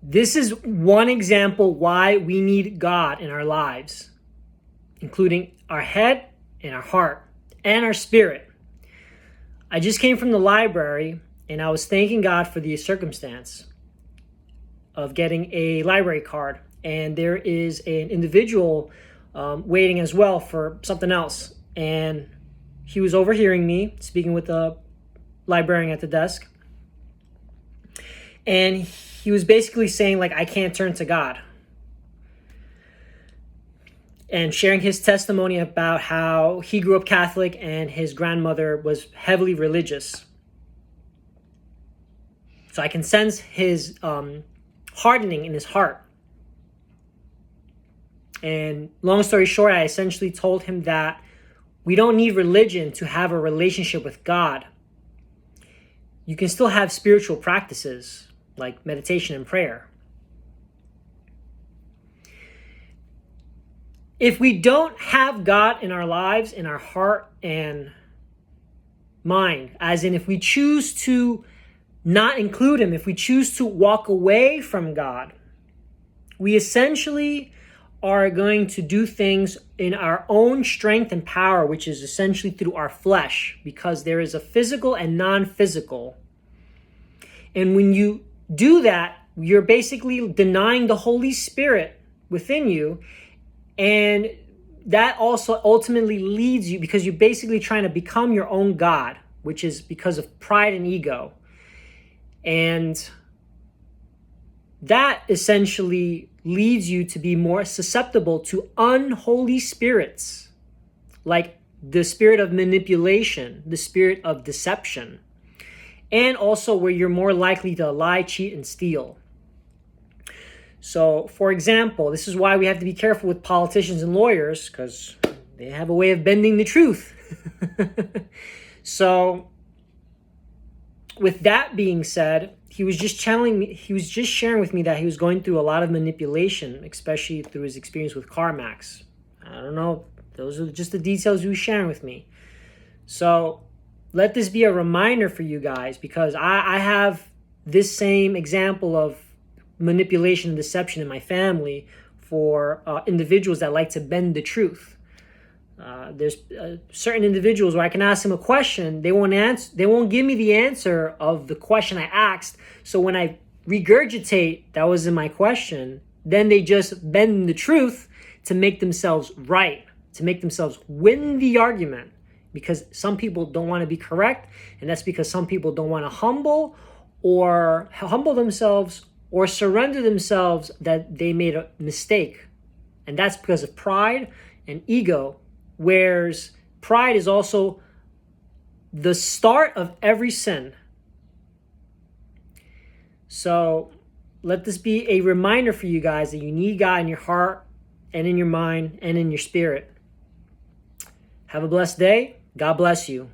This is one example why we need God in our lives, including our head and our heart and our spirit. I just came from the library and I was thanking God for the circumstance of getting a library card. And there is an individual waiting as well for something else. And he was overhearing me speaking with the librarian at the desk. And he was basically saying, like, I can't turn to God. And sharing his testimony about how he grew up Catholic and his grandmother was heavily religious. So I can sense his hardening in his heart. And long story short, I essentially told him that we don't need religion to have a relationship with God. You can still have spiritual practices like meditation and prayer. If we don't have God in our lives, in our heart and mind, as in if we choose to not include him, if we choose to walk away from God, we essentially are going to do things in our own strength and power, which is essentially through our flesh, because there is a physical and non-physical. And when you do that, you're basically denying the Holy Spirit within you. And that also ultimately leads you, because you're basically trying to become your own God, which is because of pride and ego. And that essentially leads you to be more susceptible to unholy spirits, like the spirit of manipulation, the spirit of deception, and also where you're more likely to lie, cheat, and steal. So, for example, this is why we have to be careful with politicians and lawyers, because they have a way of bending the truth. So, with that being said, he was just sharing with me that he was going through a lot of manipulation, especially through his experience with CarMax. I don't know. Those are just the details he was sharing with me. So let this be a reminder for you guys, because I have this same example of manipulation and deception in my family for individuals that like to bend the truth. There's certain individuals where I can ask them a question, they won't give me the answer of the question I asked. So when I regurgitate that was in my question, then they just bend the truth to make themselves right, to make themselves win the argument, because some people don't want to be correct, and that's because some people don't want to humble themselves or surrender themselves that they made a mistake. And that's because of pride and ego. Whereas pride is also the start of every sin. So let this be a reminder for you guys that you need God in your heart and in your mind and in your spirit. Have a blessed day. God bless you.